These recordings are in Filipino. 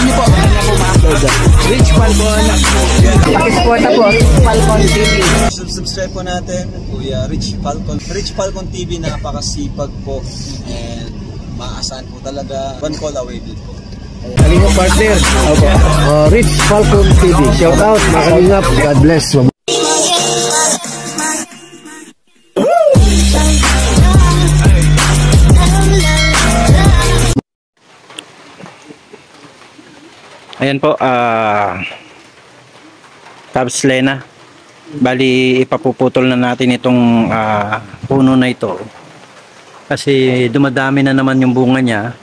niyo po. Ano po ma-upload? Rich Falcon. Pakisupport na po. Rich Falcon TV. Subscribe po natin, Kuya Rich Falcon. Rich Falcon TV, napakasipag po. And maasahan po talaga. One call away din po. Kalingap partner. Okay. Rich Falcon TV. Shout out, mga kalingap. God bless. Ayan po, Tabs Lena. Bali, ipapuputol na natin itong puno na ito. Kasi dumadami na naman yung bunga niya.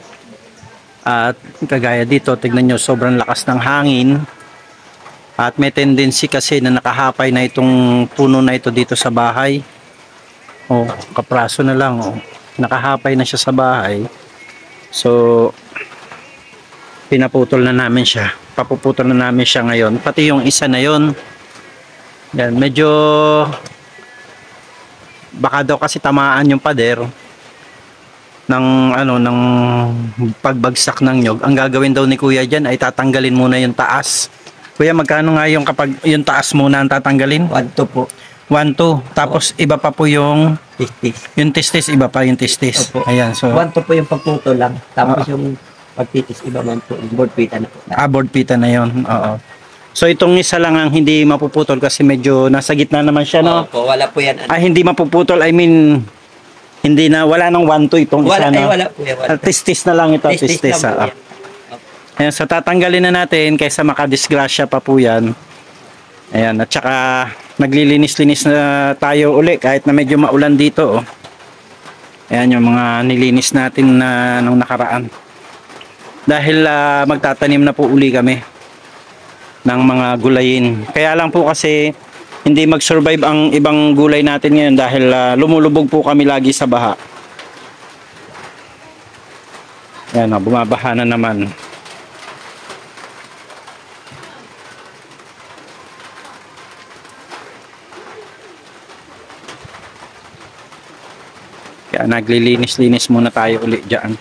At kagaya dito, tignan nyo, sobrang lakas ng hangin. At may tendency kasi na nakahapay na itong puno na ito dito sa bahay. O, kapraso na lang. O. Nakahapay na siya sa bahay. So, pinaputol na namin siya. Papuputol na namin siya ngayon. Pati yung isa na yon. Yan, medyo baka daw kasi tamaan yung pader ng ng pagbagsak ng nyog. Ang gagawin daw ni Kuya diyan ay tatanggalin muna yung taas. Kuya, magkano nga yung kapag yung taas muna ang tatanggalin? 1-2 po. 1-2. Tapos iba pa po yung Tistis. yung testis, iba pa yung testis. Opo. Ayan, so 1-2 po yung pagputol lang. Tapos yung pagtitis, iba man po. Board pita na po. board pita na yon. Oo. So itong isa lang ang hindi mapuputol kasi medyo nasa gitna naman siya, no? Opo, wala po yan. Hindi mapuputol, I mean hindi na, wala nang 1-2 itong isa, no? Wala po yan. Testis na lang ito, testis. na po yan. Ayan, so tatanggalin na natin kaysa makadisgrasya pa po yan. Ayan, at saka naglilinis-linis na tayo uli kahit na medyo maulan dito, oh. Ayan yung mga nilinis natin na nung nakaraan. Dahil magtatanim na po uli kami ng mga gulayin. Kaya lang po kasi hindi mag-survive ang ibang gulay natin ngayon dahil lumulubog po kami lagi sa baha. Ayan, bumabaha na naman. Kaya naglilinis-linis muna tayo uli dyan.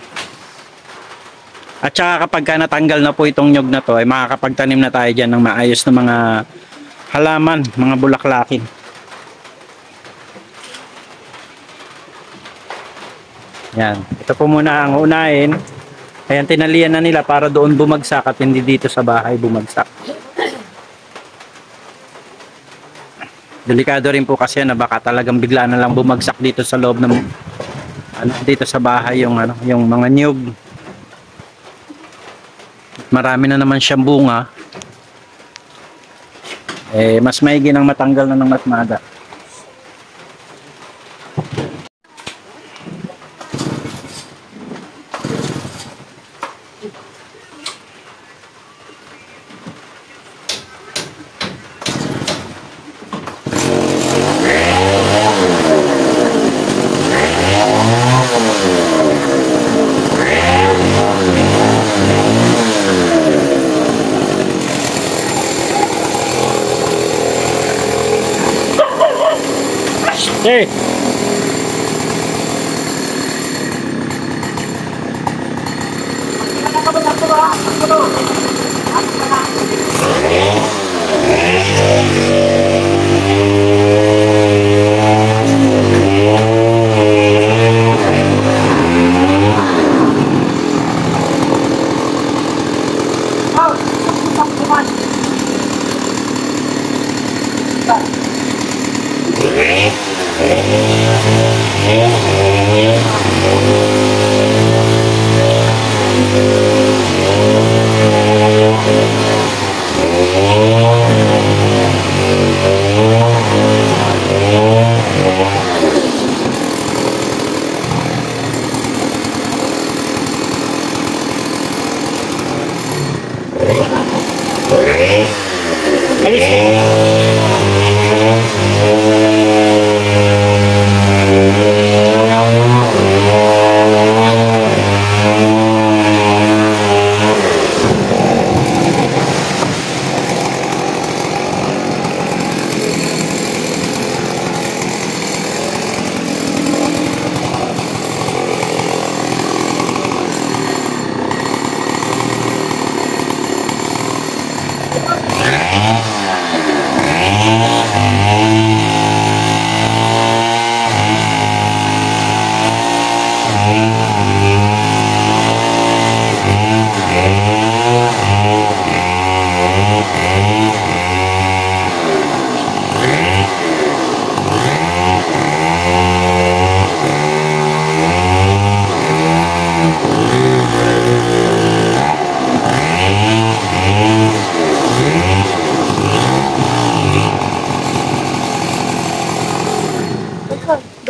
At saka kapag natanggal na po itong nyog na to, ay makakapagtanim na tayo dyan ng maayos na mga halaman, mga bulaklakin. Yan. Ito po muna ang unahin. Ayan, tinalian na nila para doon bumagsak at hindi dito sa bahay bumagsak. Delikado rin po kasi na baka talagang bigla na lang bumagsak dito sa loob ng dito sa bahay yung yung mga niyog. Marami na naman siyang bunga. Mas maigi nang matanggal na ng mas maaga. Hey.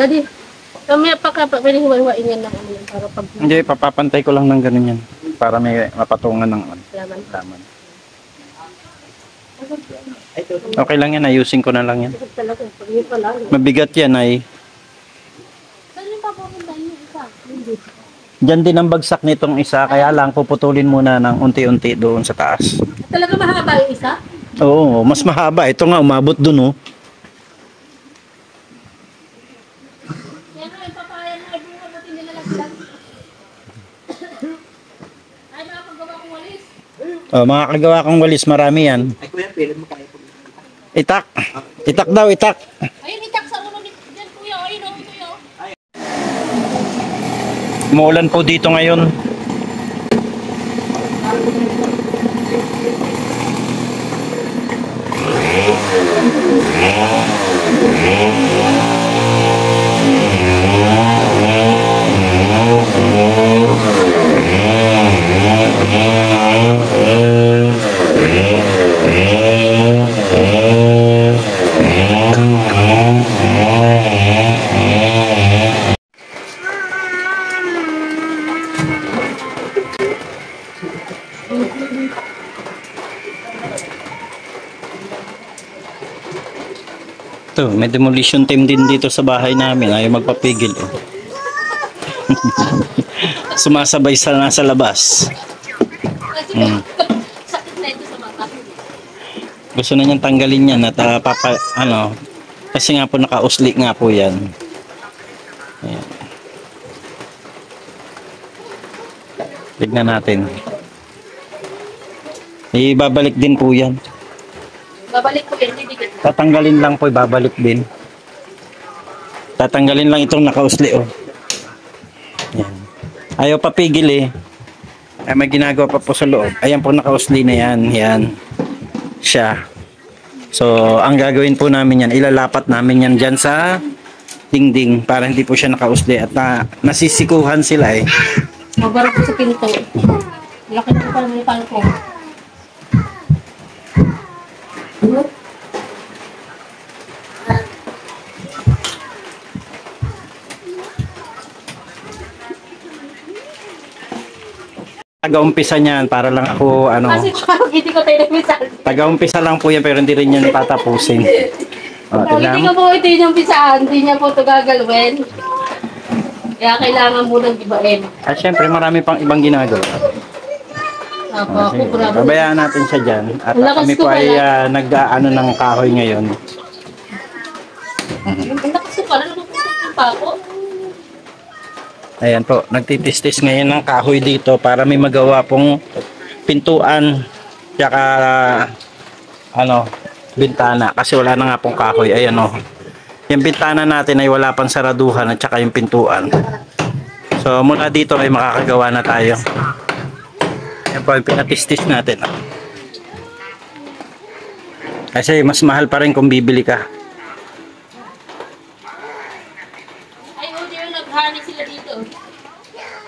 Daddy, kamaya pa ka, pwede hiwa-hiwain yan ng ano yan para pag... Hindi, papapantay ko lang ng ganun yan. Para may mapatungan ng Laman. laman. Okay lang yan, ayusin ko na lang yan. Bakit talaga, pag yun pa lang. Mabigat yan ay. Saan yung papapuntahin yung isa? Hindi. Diyan din ang bagsak nitong isa, kaya lang puputulin muna ng unti-unti doon sa taas. Talaga mahaba yung isa? Oo, mas mahaba. Ito nga, umabot doon oh. Yan nga, yung papaya na bunga, ba't hindi nalaglag? Ay, makapagawa kong walis. Oh, mga kagawa kong walis, marami yan. Ay, kuya, pwede mo kaya po. Itak. Itak daw, itak. Ayun, itak sa ulo ni dyan, kuya. Ayun, oh, kuya. Umuulan po dito ngayon. Ito, may demolition team din dito sa bahay namin. Ayaw magpapigil. Oh. Sumasabay sa nasa labas. Kasi sakit na ito sa mata. Gusto na niyang tanggalin yan at kasi nga po nakausli nga po yan. Ayan. Tignan natin. Ibabalik din po yan. Babalik ko yan, didikit. Tatanggalin lang po, ibabalik din. Tatanggalin lang itong nakausli oh. Yan. Ayaw papigil eh. Ay may ginagawa pa po sa loob. Ayan po nakausli na yan. Yan. Siya. So, ang gagawin po namin yan, ilalapat namin yan dyan sa dingding para hindi po siya nakausli at nasisikuhan sila eh. Mabarap ko sa pinto. Laki na pa may palko. Taga-umpisa niyan para lang ako Kasi parang hindi ko tayo nagmisal. taga-umpisa lang po yan pero hindi rin yan tatapusin. O, Pag hindi ko po ito yung umpisaan, hindi niya po ito gagalawin. Kaya kailangan mo nang ibain. At syempre marami pang ibang ginagawa. Apo, ako Sige, bravo. babayaan natin siya dyan. At Ang lakas kami ko po ay pala. nag-ano ng kahoy ngayon. Ang lakas ko pala, nagpupunta pa ako. Ayan po, nagtitistis ngayon ng kahoy dito para may magawa pong pintuan. Tsaka bintana. Kasi wala na nga pong kahoy. Ayan o. Yung bintana natin ay wala pang saraduhan at tsaka yung pintuan. So mula dito ay makakagawa na tayo. Yan po, pinatistis natin. Kasi mas mahal pa rin kung bibili ka. Ay, hindi yung naghani sila dito.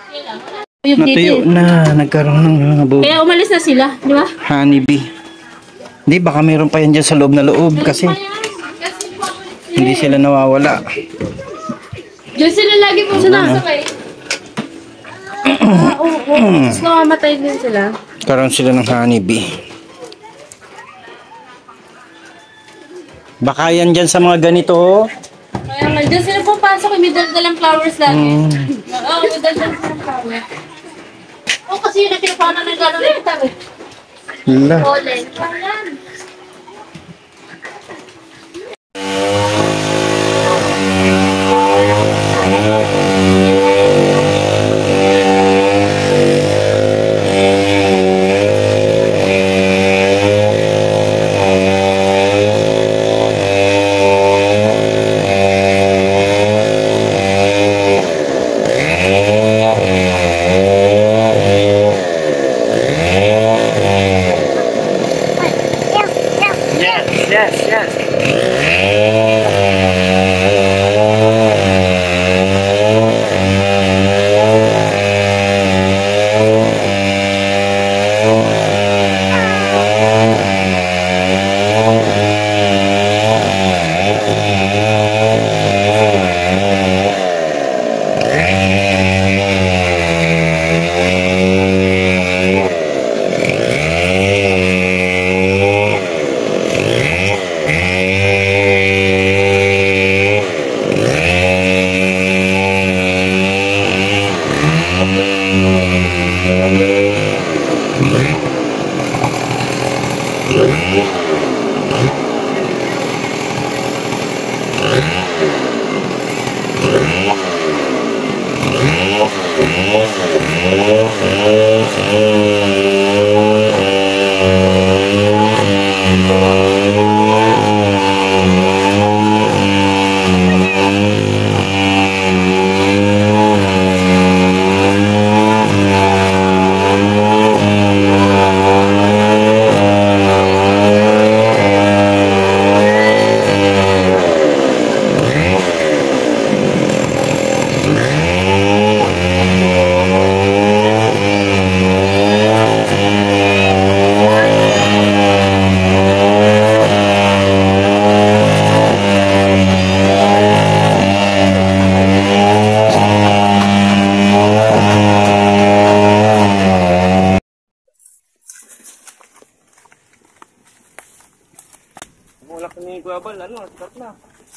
Kailan? Yung Natuyo dito. na, nagkaroon ng Kaya umalis na sila, di ba? honeybee. Hindi, baka meron pa yan dyan sa loob na loob kasi hindi sila nawawala. Diyan sila lagi po sinasakay. Oo. Tapos namamatay din sila. Karoon sila ng honeybee. Baka yan dyan sa mga ganito. Oh. Kaya nga, diyan sila pupasok. May daldalang flowers lagi. Oo, may daldalang flowers. Oo, kasi yun ang pinapana ng gano'n na kita eh. Hala. Pollen. Ayan.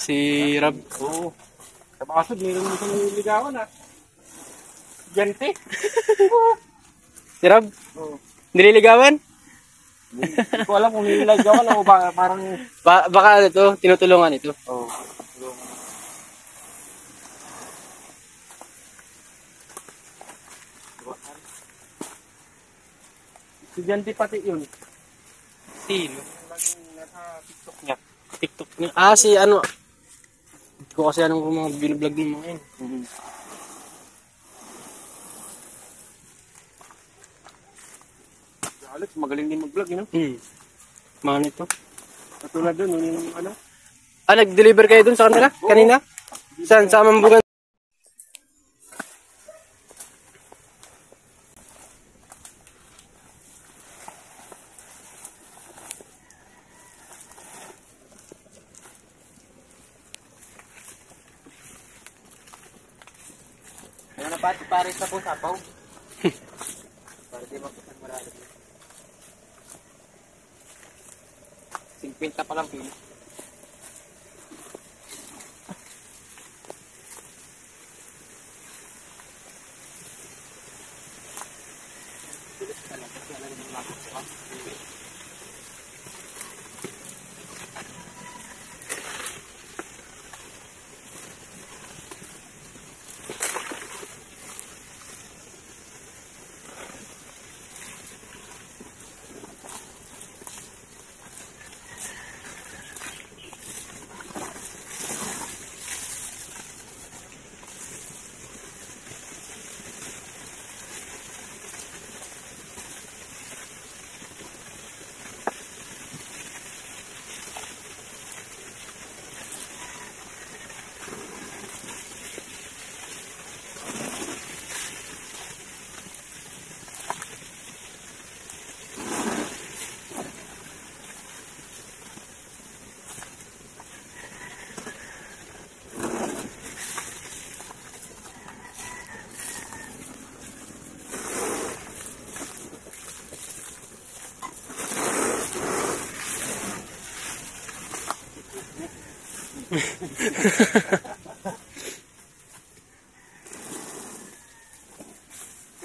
Si Rab. Oo. Sa bakasod, mayroon mo sa nililigawan ah. Gente. Si Rab? Oo. Nililigawan? Hindi ko alam kung nililigawan o parang... baka ano to, tinutulungan ito. Oo. Estudyante pati yun. Sino? Nasa TikTok niya. TikTok niya. Ah, si ano. Hindi ko kasi anong mga binablog ng mga yun. Alex, magaling din mag-vlog, yun. Mahal ito. Katulad dun, yung ano. Ah, nag-deliver kayo dun sa kanila? Oo. Kanina? Saan? Sa Amambugan? Ano na ba? Pares na po sapaw. Para di makitang marami. 50 pa lang pili.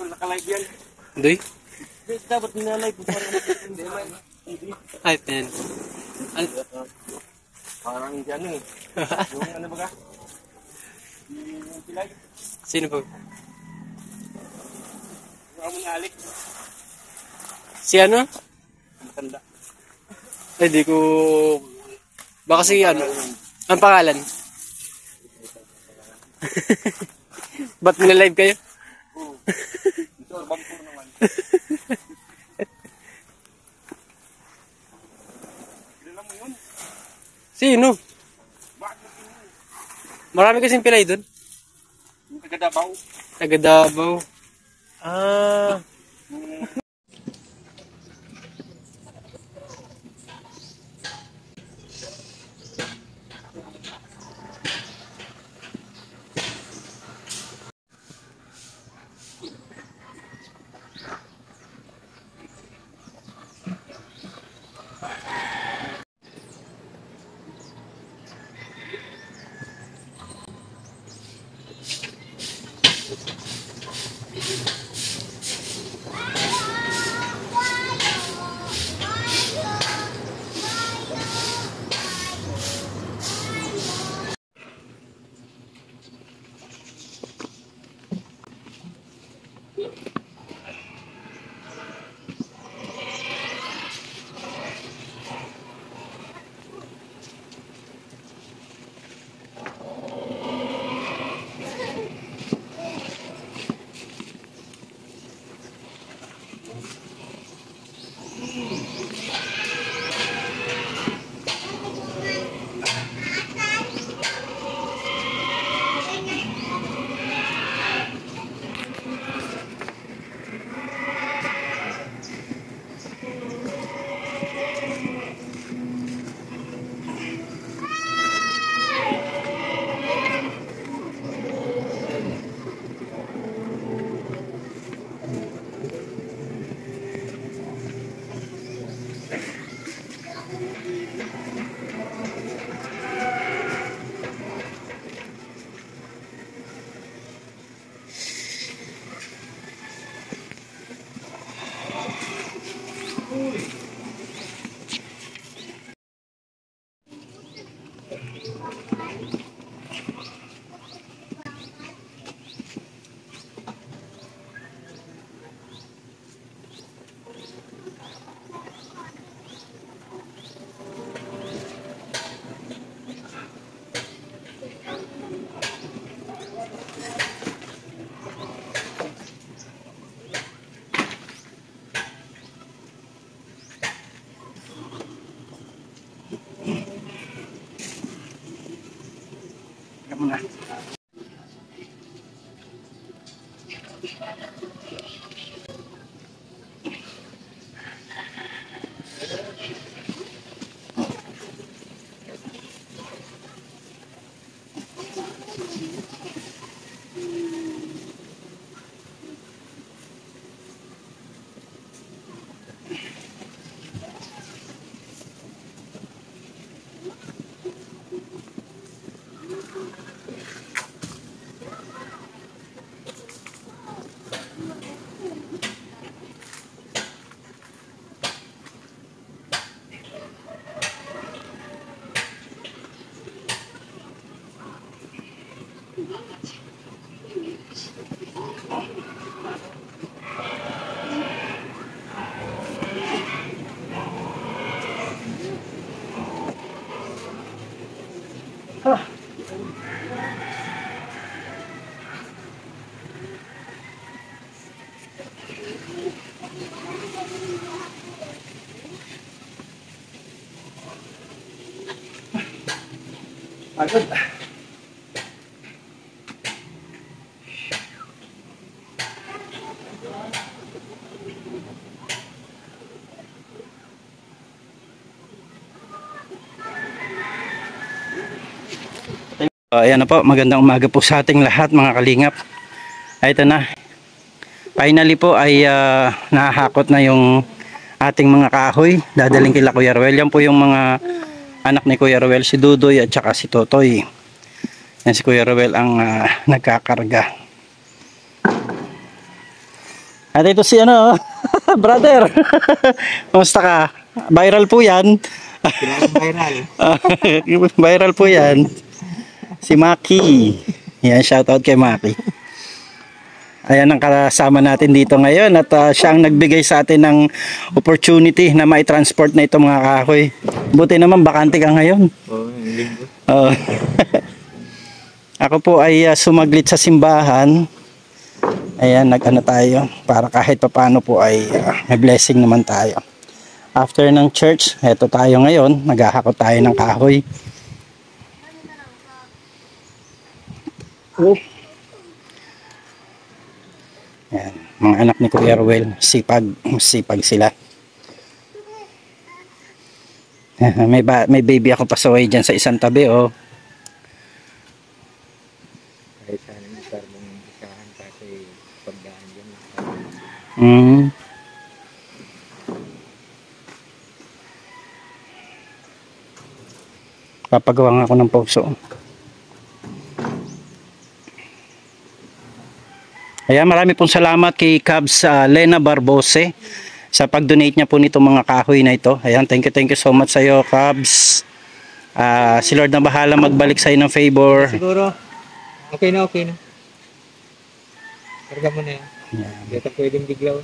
Naka-live yan. Doy? Dapat nila-live po parang Ay, pen. parang ano eh. Yung ano baga? Yung pilay. Sino po? Yung amo ni Alex. Si ano? Matanda. Ay, di ko... Baka si ano? Ang pangalan? Ba't nila-live kayo? Oo. Ito, bangkor naman. Kilala mo yun? Sino? Bakit mo yun? Marami kasing pilay doon. Yung taga-Davao. Taga Davao. Ah. Muna. Pagod. Ayan na po, magandang umaga po sa ating lahat mga kalingap. Ito na, finally po ay nahahakot na yung ating mga kahoy. Dadaling kila Kuya Ruel. Yan po yung mga anak ni Kuya Ruel, si Dudoy at saka si Totoy. Yan si Kuya Ruel ang nagkakarga. At ito si ano, brother. Kumusta ka? Viral po yan. Viral. Viral po yan. Si Maki. Yan, shoutout kay Maki. Ayan ang kasama natin dito ngayon at siya ang nagbigay sa atin ng opportunity na mai-transport na itong mga kahoy. Buti naman bakante ka ngayon. Oo, linggo. Ako po ay sumaglit sa simbahan. Ayan, nag-ano tayo para kahit papaano po ay may blessing naman tayo. After ng church, eto tayo ngayon, naghahakot tayo ng kahoy. Yan, mga anak ni Kuya Ruel, sipag sila. May baby ako pasaway dyan sa isang tabi, oh. Kahit sana yung parang isahan kasi pagdaan dyan. Papagawa nga ako ng puso. Ayan, marami pong salamat kay Cubs Lena Barbose sa pag-donate niya po nito mga kahoy na ito. Ayan, thank you so much sa iyo, Cubs. Si Lord na bahala magbalik sa iyo ng favor. Siguro, okay na. Karga mo na yan. Hindi ito pwedeng biglaw.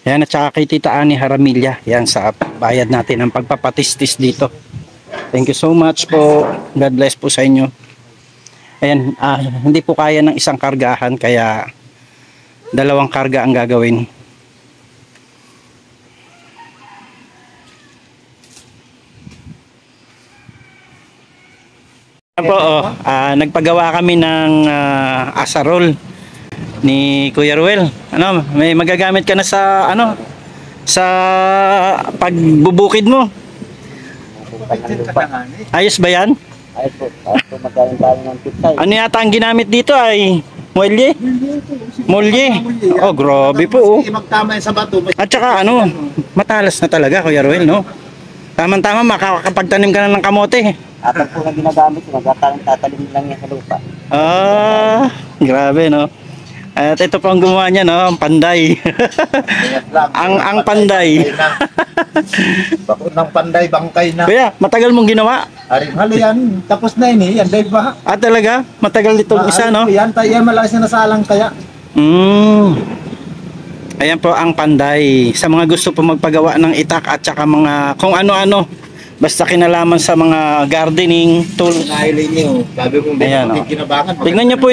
Yan, at saka kay Tita Ani Haramilya. Yan, sa bayad natin ng pagpapatistis dito. Thank you so much po. God bless po sa inyo. Ayan, hindi po kaya ng isang kargahan, kaya 2 karga ang gagawin. Ayan po, nagpagawa kami ng asarol ni Kuya Ruel. Ano, may magagamit ka na sa sa pagbubukid mo. Ayos ba yan? Ayos po. Ayos po, magkaroon tayo ng pizza. Ano yata ang ginamit dito ay molye? Molye. Oh, grabe po. Magtama sa bato. At saka matalas na talaga, Kuya Ruel, no? Tama-tama, makakapagtanim ka na ng kamote. Atang po na ginagamit, tatalim lang yan sa lupa. Grabe, no? At ito po ang gumawa niya, no? Ang panday. ang panday. Bakit ng panday, bangkay na. Kuya, matagal mong ginawa? Aring halo yan, tapos na yun yan, dahil ba? Talaga? Matagal itong isa, no? Yan, tayo malakas na nasalang kaya. Ayan po ang panday. Sa mga gusto po magpagawa ng itak at saka mga kung ano-ano. Basta kinalaman sa mga gardening tools. Nahilin niyo, sabi mong kinabangan. Tignan niyo po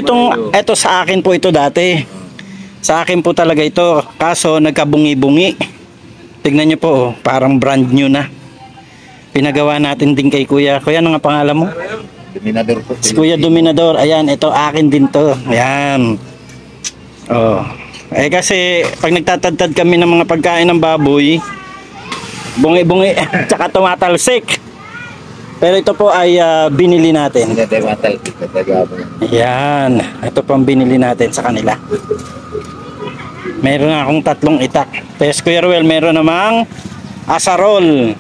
eto sa akin po ito dati. Sa akin po talaga ito. Kaso nagkabungi-bungi. Tignan niyo po, parang brand new na. Pinagawa natin din kay Kuya. Kuya, ano nga pangalan mo? Dominador po. Si Kuya Dominador. Ayan, ito akin din to. Ayan. Kasi pag nagtatadtad kami ng mga pagkain ng baboy, bungi-bungi tsaka tumatalsik. Pero ito po ay binili natin. Ayan, ito po ang binili natin sa kanila. Meron akong 3 itak. Tapos Kuya Ruel, meron namang asarol.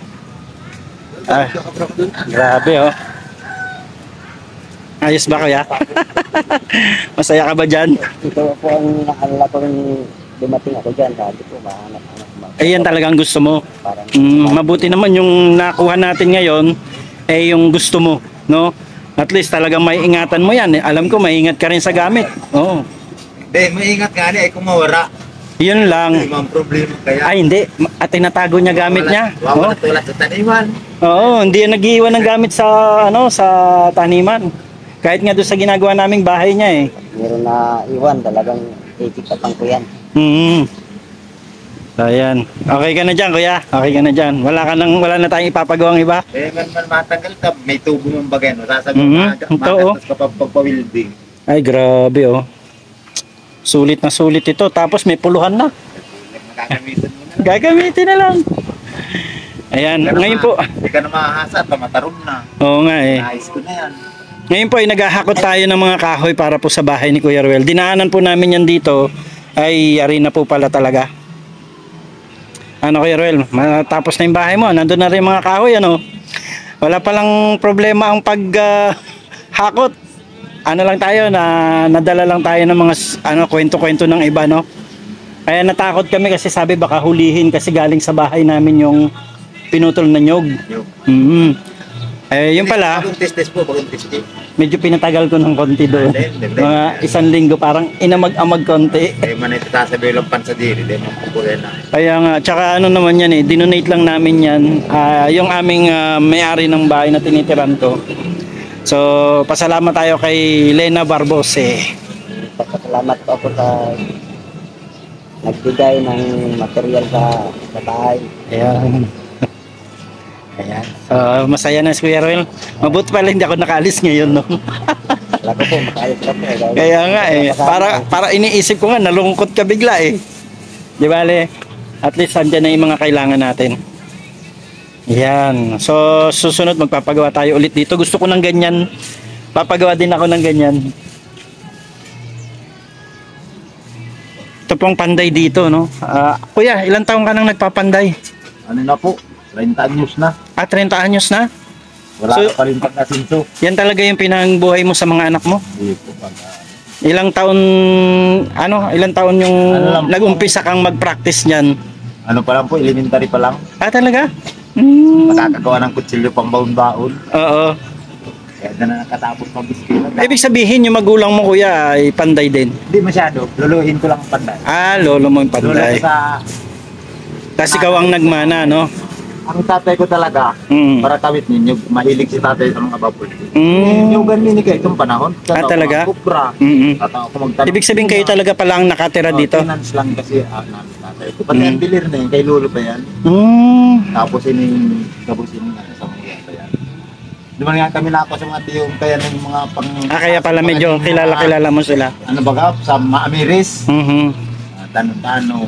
Grabe, oh. Ayos ba, Kuya? Masaya ka ba dyan? Ito po ang nakalala ko rin dumating ako dyan. Sabi ko, mahanap-hanap. Ayan talagang gusto mo. Parang Mabuti naman yung nakuha natin ngayon, yung gusto mo, no? At least talagang may ingatan mo yan. Alam ko, may ingat ka rin sa gamit. Oo. Hindi, maingat nga niya, kung mawara. Yun lang. Hindi mang problema kaya. Ay, hindi. At tinatago niya gamit niya. Wala tulad sa taniman. Oo, hindi yan nag-iiwan ng gamit sa, sa taniman. Kahit nga doon sa ginagawa naming bahay niya eh. Meron na iwan, talagang ikikapang ko yan. Ayan. Okay ka na dyan, Kuya. Okay ka na dyan. Wala na tayong ipapagawang iba. Man matanggal ka, may tubo mong bagay, no? Sasabihin magastos ka pagpa-welding. Ay, grabe, oh. Sulit na sulit ito. Tapos may puluhan na. Gagamitin mo na. Gagamitin na lang. Ayan. Ngayon po. Hindi ka na makahasa at matarum na. Oo nga eh. Naayos ko na yan. Ngayon po ay naghahakot tayo ng mga kahoy para po sa bahay ni Kuya Ruel. Dinaanan po namin yan dito. Ay, yari na po pala talaga. Ano, Kuya Ruel? Matapos na yung bahay mo. Nandun na rin mga kahoy, ano? Wala palang problema ang paghakot. Ano lang tayo, nadala lang tayo ng mga kwento-kwento ng iba, no? Kaya natakot kami kasi sabi baka hulihin kasi galing sa bahay namin yung pinutol na nyog. Yung pala, Bagong testes po, bagong testes. medyo pinatagal ko ng konti doon. Mga 1 linggo, parang inamag-amag konti. Ay man ito sasabi lang pansadiri, di man pupulen na. Kaya nga, tsaka ano naman yan eh, dinonate lang namin yan. Yung aming may-ari ng bahay na tinitiran ko. So, pasalamat tayo kay Lena Barbose. Pasalamat po ako sa nagbigay ng material sa bahay. Ayan. Ayan. So, masaya na si Kuya Ruel. Mabuti pala hindi ako nakaalis ngayon, no? Wala ko po, makayos ka po. Kaya nga eh, para iniisip ko nga, nalungkot ka bigla eh. Di ba, Le? At least andyan na yung mga kailangan natin. Yan. So, susunod magpapagawa tayo ulit dito. Gusto ko ng ganyan. Papagawa din ako ng ganyan. Ito pong panday dito, no? Kuya, ilang taong ka nang nagpapanday? Ano na po? 30 anyos na. 30 anyos na? Wala So, pa rin pagkasinso. Yan talaga yung pinangbuhay mo sa mga anak mo? Hindi po pag... Ilang taon yung Ano lang po? nag-umpisa kang mag-practice niyan? Ano pa lang po, elementary pa lang. Talaga? Makakagawa ng kutsilyo pang baon-baon. Oo. Kaya na nakatapos pang-biskila. Ibig sabihin yung magulang mo kuya ay panday din. Hindi masyado. Luluhin ko lang ang panday. Lolo mo yung Lolo panday. ko sa... Tapos ikaw ang nagmana, no? Ang tatay ko talaga, Mm. para kawit ninyo, mahilig si tatay sa mga baboy. Mm. Yung ganun ni itong panahon. Talaga? Kupra. Mm-mm. Tatawa ko magtanong. Ibig sabihin kayo talaga pala ang nakatira dito? Finance lang kasi namin tatay ko. Pati ang bilir na yun, kay Lolo pa yan. Tapos tapos sa mga pa yan. Duman nga kami na ako sa mga tiyong kaya ng mga pang... Kaya pala medyo kilala-kilala mo sila. Ano baga, sa Maamiris. Mhm. Tanong-tanong.